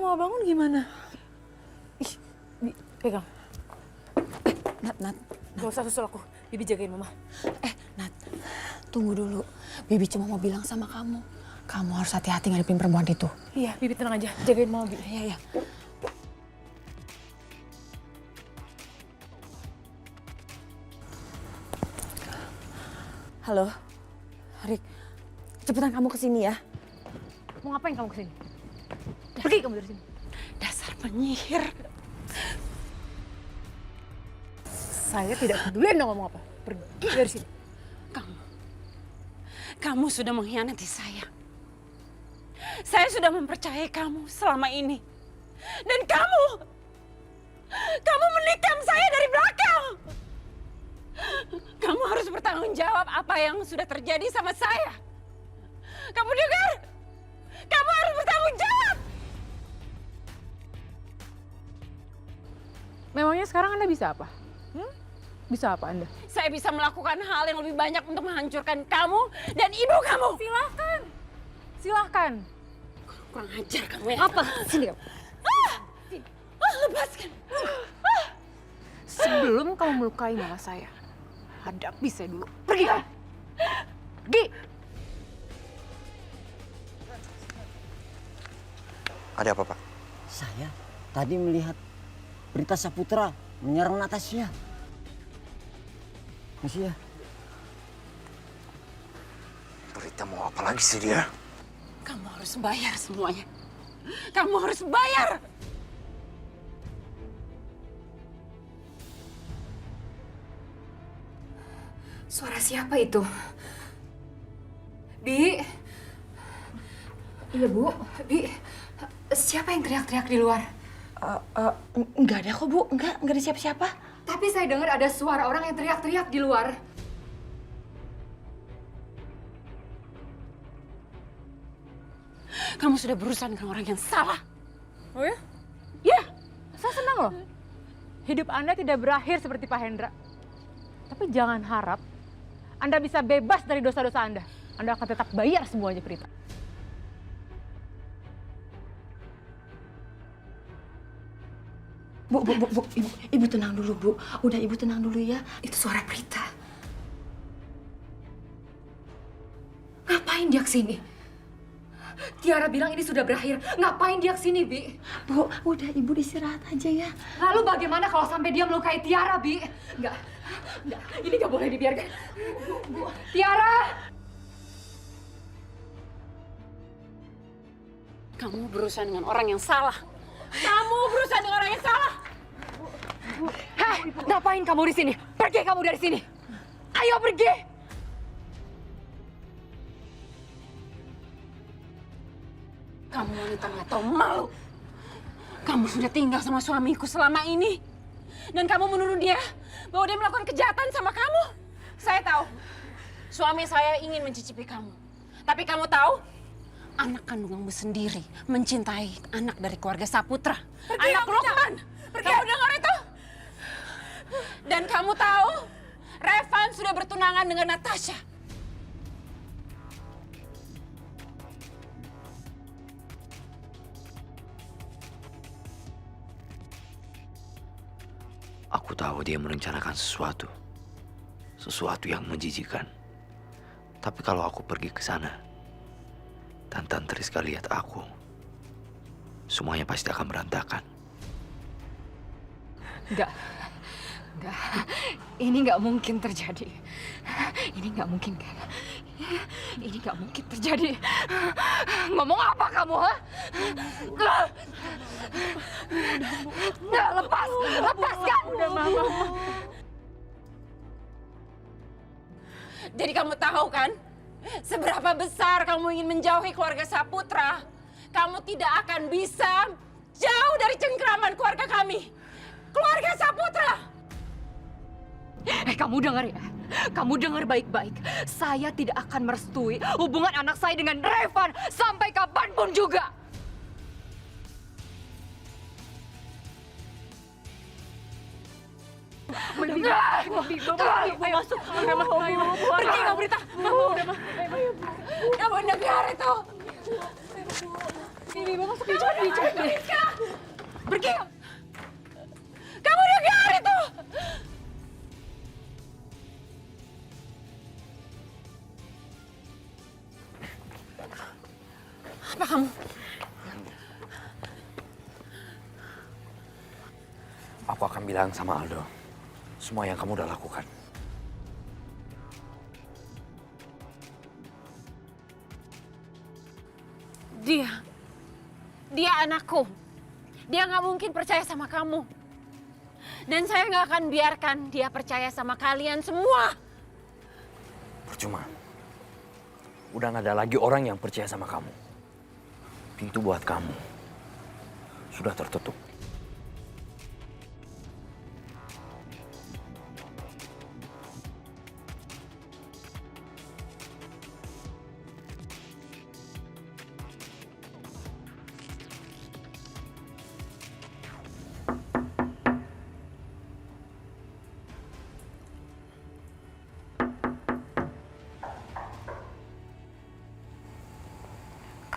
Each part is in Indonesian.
Mama bangun gimana? Ih, pegang. Nat. Gak usah susul aku. Bibi jagain Mama. Nat, tunggu dulu. Bibi cuma mau bilang sama kamu. Kamu harus hati-hati ngadepin perempuan itu. Iya, Bibi tenang aja. Jagain Mama, Bibi. Iya. Halo, Rik. Cepetan kamu kesini ya. Mau ngapain kamu kesini? Pergi kamu dari sini. Dasar penyihir. Saya tidak peduli Anda ngomong apa. Pergi dari sini. Kamu sudah mengkhianati saya. Saya sudah mempercayai kamu selama ini. Dan kamu menikam saya dari belakang. Kamu harus bertanggung jawab apa yang sudah terjadi sama saya. Kamu dengar? Kamu harus bertanggung jawab. Memangnya sekarang Anda bisa apa? Bisa apa Anda? Saya bisa melakukan hal yang lebih banyak untuk menghancurkan kamu dan ibu kamu. Silahkan. Kurang ajar kamu ya. Apa? Sini kamu. Lepaskan. Sebelum kamu melukai mama saya, hadapi saya dulu. Pergi kamu. Pergi. Ada apa, Pak? Saya tadi melihat Berita Saputra menyerang Natasha. Masih ya? Berita mau apa lagi sih dia? Kamu harus bayar semuanya. Kamu harus bayar. Suara siapa itu? Bi? Iya, Bu. Bi, siapa yang teriak-teriak di luar? Enggak ada kok, Bu. Enggak ada siapa-siapa. Tapi saya dengar ada suara orang yang teriak-teriak di luar. Kamu sudah berurusan dengan orang yang salah. Oh ya? Ya. Saya senang loh. Hidup Anda tidak berakhir seperti Pak Hendra. Tapi jangan harap Anda bisa bebas dari dosa-dosa Anda. Anda akan tetap bayar semuanya, Prita. Bu, ibu tenang dulu, Bu. Udah ibu tenang dulu ya. Itu suara Prita. Ngapain dia kesini? Tiara bilang ini sudah berakhir. Ngapain dia kesini, Bi? Bu, udah ibu istirahat aja ya. Lalu bagaimana kalau sampai dia melukai Tiara, Bi? Enggak. Ini nggak boleh dibiarkan. Bu. Tiara! Kamu berurusan dengan orang yang salah. Kamu berurusan dengan orang yang salah. Hah? Ngapain kamu di sini? Pergi kamu dari sini. Ayo pergi. Kamu wanita nggak tahu malu. Kamu sudah tinggal sama suamiku selama ini. Dan kamu menuduh dia bahwa dia melakukan kejahatan sama kamu. Saya tahu. Suami saya ingin mencicipi kamu. Tapi kamu tahu? Anak kandungmu sendiri mencintai anak dari keluarga Saputra. Anak Lukman. Kamu dengar itu? Dan kamu tahu? Revan sudah bertunangan dengan Natasha. Aku tahu dia merencanakan sesuatu. Sesuatu yang menjijikan. Tapi kalau aku pergi ke sana, dan Tante Rizka lihat aku, semuanya pasti akan berantakan. Enggak. Ini nggak mungkin terjadi. Ini nggak mungkin kan? Ini nggak mungkin terjadi. Ngomong apa kamu, ha? Nggak, lepaskan. Udah, Mama. Jadi kamu tahu kan? Seberapa besar kamu ingin menjauhi keluarga Saputra, kamu tidak akan bisa jauh dari cengkraman keluarga kami. Keluarga Saputra! Kamu dengar ya? Kamu dengar baik-baik. Saya tidak akan merestui hubungan anak saya dengan Revan sampai kapanpun juga. Bibi, masuk. Udah, Ma. Ayo, pergi kamu, Prita. Mama, udah, Ma. Ayo, Kamu dengar itu? Ini Mama masuk cepet deh. Pergi! Kamu dengar itu! Apa kamu? Aku akan bilang sama Aldo semua yang kamu udah lakukan. Dia anakku. Dia nggak mungkin percaya sama kamu. Dan saya nggak akan biarkan dia percaya sama kalian semua. Percuma. Udah nggak ada lagi orang yang percaya sama kamu. Pintu buat kamu sudah tertutup.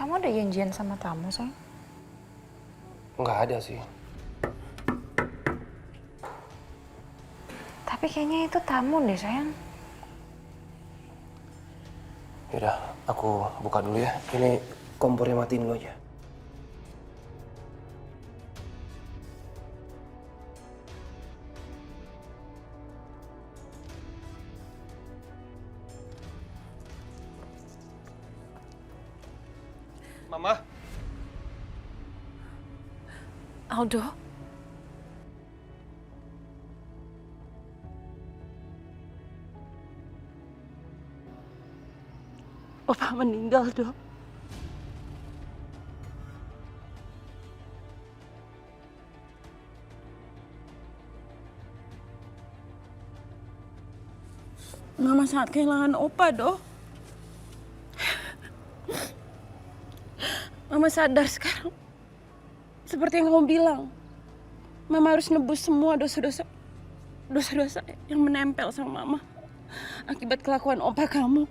Kamu ada janjian sama tamu, sayang? Nggak ada sih. Tapi kayaknya itu tamu deh, sayang. Yaudah, aku buka dulu ya. Ini kompornya matiin dulu aja. Mama. Aldo? Opa meninggal, Dok. Mama sangat kehilangan Opa, Dok. Mama sadar sekarang. Seperti yang kamu bilang. Mama harus nebus semua dosa-dosa yang menempel sama Mama. Akibat kelakuan Opa kamu.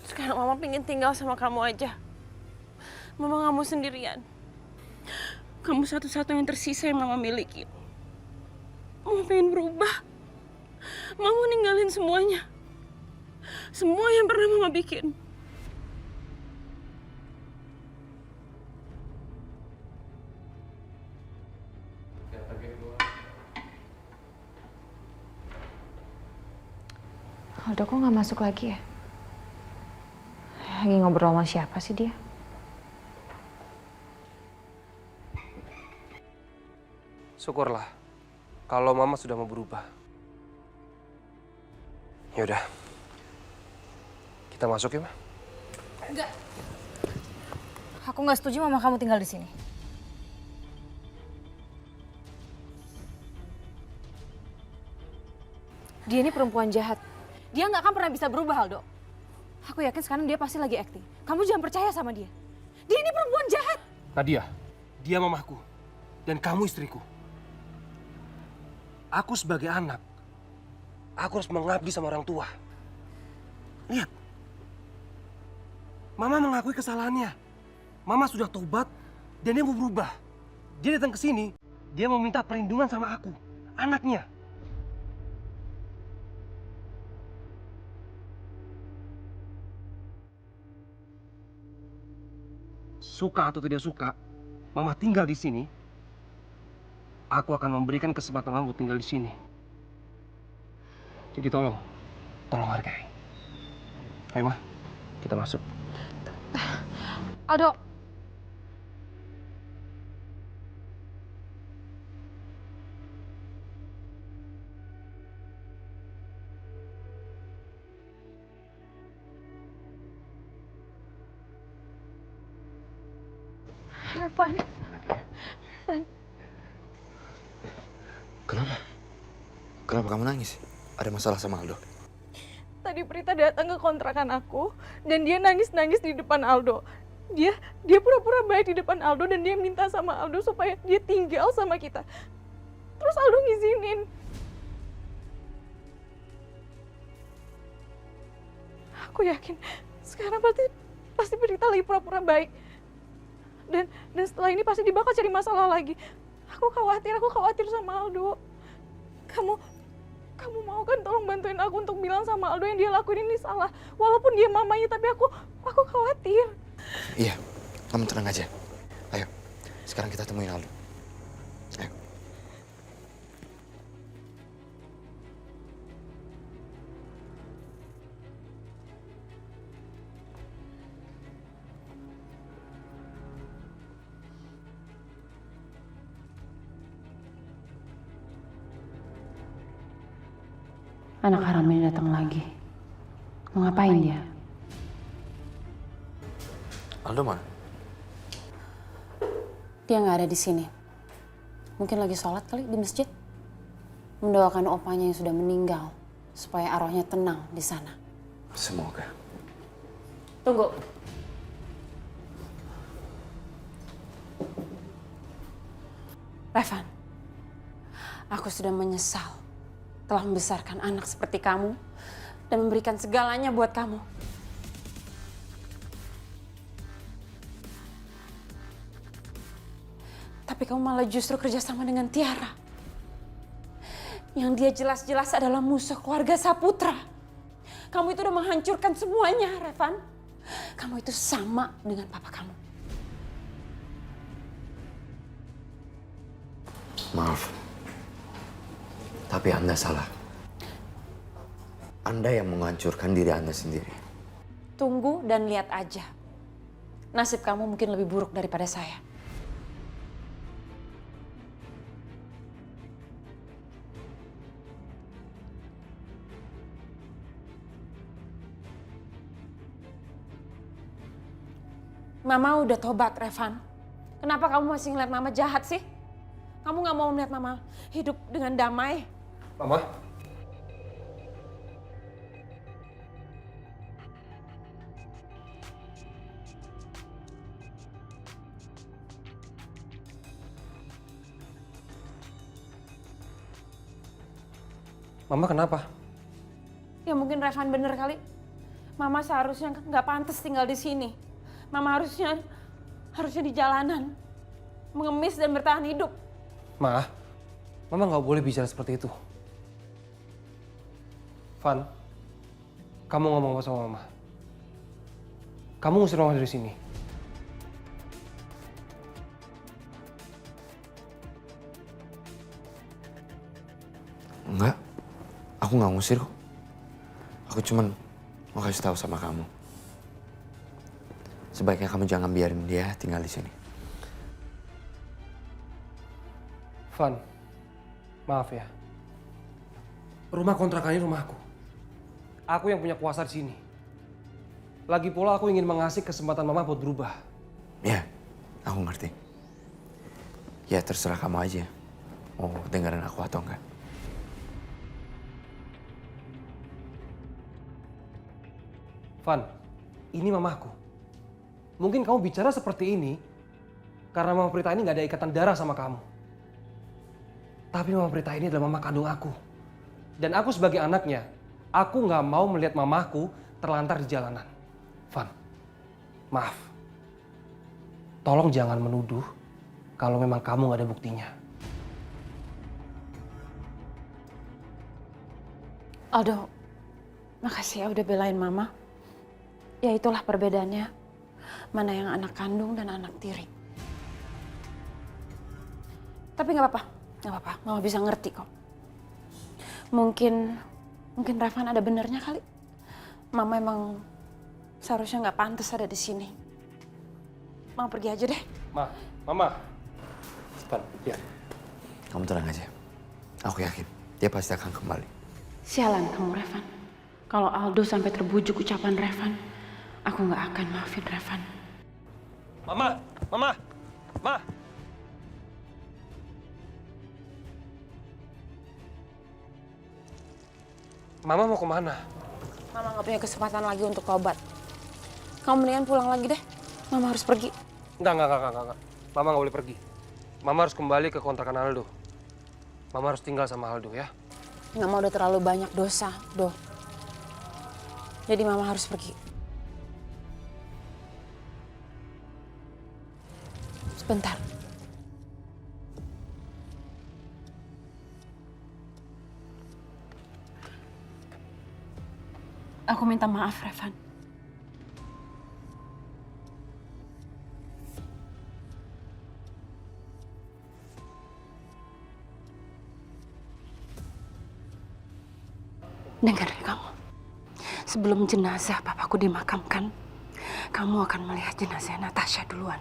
Sekarang Mama pengen tinggal sama kamu aja. Mama nggak mau sendirian. Kamu satu-satunya yang tersisa yang Mama miliki. Mama pengen berubah. Mama ninggalin semuanya. Semua yang pernah Mama bikin. Aldo kok nggak masuk lagi ya? Lagi ngobrol sama siapa sih dia? Syukurlah kalau Mama sudah mau berubah. Yaudah, kita masuk ya, Ma? Enggak. Aku nggak setuju mama kamu tinggal di sini. Dia ini perempuan jahat. Dia nggak akan pernah bisa berubah, Aldo. Aku yakin sekarang dia pasti lagi acting. Kamu jangan percaya sama dia. Dia ini perempuan jahat. Nadia, dia mamaku. Dan kamu istriku. Aku sebagai anak, aku harus mengabdi sama orang tua. Lihat. Mama mengakui kesalahannya. Mama sudah tobat dan dia mau berubah. Dia datang ke sini, dia mau minta perlindungan sama aku, anaknya. Suka atau tidak suka, Mama tinggal di sini. Aku akan memberikan kesempatan Mama untuk tinggal di sini. Jadi tolong hargai. Ayo, Ma, kita masuk. Aldo. Irfan. Kenapa kamu nangis? Ada masalah sama Aldo? Tadi Prita datang ke kontrakan aku dan dia nangis-nangis di depan Aldo. Dia pura-pura baik di depan Aldo dan dia minta sama Aldo supaya dia tinggal sama kita. Terus Aldo ngizinin. Aku yakin sekarang pasti Prita lagi pura-pura baik. Dan setelah ini pasti dia bakal cari masalah lagi. Aku khawatir sama Aldo. Kamu mau kan tolong bantuin aku untuk bilang sama Aldo yang dia lakuin ini salah. Walaupun dia mamanya, tapi aku khawatir. Iya, kamu tenang aja. Ayo, sekarang kita temuin Aldo. Ayo. Anak haram ini datang lagi. Mau ngapain dia? Aldo mana? Dia nggak ada di sini. Mungkin lagi sholat kali di masjid. Mendoakan opanya yang sudah meninggal supaya arwahnya tenang di sana. Semoga. Tunggu. Revan, aku sudah menyesal telah membesarkan anak seperti kamu dan memberikan segalanya buat kamu. Tapi kamu malah justru kerjasama dengan Tiara. Yang dia jelas-jelas adalah musuh keluarga Saputra. Kamu itu udah menghancurkan semuanya, Revan. Kamu itu sama dengan papa kamu. Maaf. Tapi Anda salah. Anda yang menghancurkan diri Anda sendiri. Tunggu dan lihat aja. Nasib kamu mungkin lebih buruk daripada saya. Mama udah tobat, Revan. Kenapa kamu masih ngeliat Mama jahat sih? Kamu gak mau melihat Mama hidup dengan damai? Mama? Mama kenapa? Ya mungkin Revan bener kali. Mama seharusnya nggak pantas tinggal di sini. Mama harusnya di jalanan, mengemis dan bertahan hidup. Ma, Mama nggak boleh bicara seperti itu. Van, kamu ngomong apa sama Mama? Kamu ngusir Mama dari sini. Enggak, aku nggak ngusir kok. Aku cuman mau kasih tahu sama kamu. Sebaiknya kamu jangan biarin dia tinggal di sini. Van, maaf ya. Rumah kontrakan ini rumahku. Aku yang punya kuasa di sini. Lagi pula aku ingin mengasih kesempatan Mama buat berubah. Ya, aku ngerti. Ya terserah kamu aja. Mau dengerin aku atau enggak. Van, ini mamaku. Mungkin kamu bicara seperti ini karena Mama Prita ini nggak ada ikatan darah sama kamu. Tapi Mama Prita ini adalah mama kandung aku. Dan aku sebagai anaknya, aku nggak mau melihat mamaku terlantar di jalanan. Van, maaf. Tolong jangan menuduh kalau memang kamu nggak ada buktinya. Aldo, makasih ya udah belain Mama. Ya itulah perbedaannya. Mana yang anak kandung dan anak tiri. Tapi nggak apa-apa, Mama bisa ngerti kok. Mungkin Revan ada benernya kali. Mama emang seharusnya nggak pantas ada di sini. Mama pergi aja deh. Mama. Van, ya. Kamu tenang aja. Aku yakin dia pasti akan kembali. Sialan kamu, Revan. Kalau Aldo sampai terbujuk ucapan Revan, aku nggak akan maafin Revan. Mama. Mama mau kemana? Mama nggak punya kesempatan lagi untuk tobat. Kamu mendingan pulang lagi deh. Mama harus pergi. Enggak. Mama nggak boleh pergi. Mama harus kembali ke kontrakan Aldo. Mama harus tinggal sama Aldo ya. Nggak mau udah terlalu banyak dosa, Do. Jadi mama harus pergi. Sebentar. Aku minta maaf, Revan. Dengar ya kamu. Sebelum jenazah papaku dimakamkan, kamu akan melihat jenazah Natasha duluan.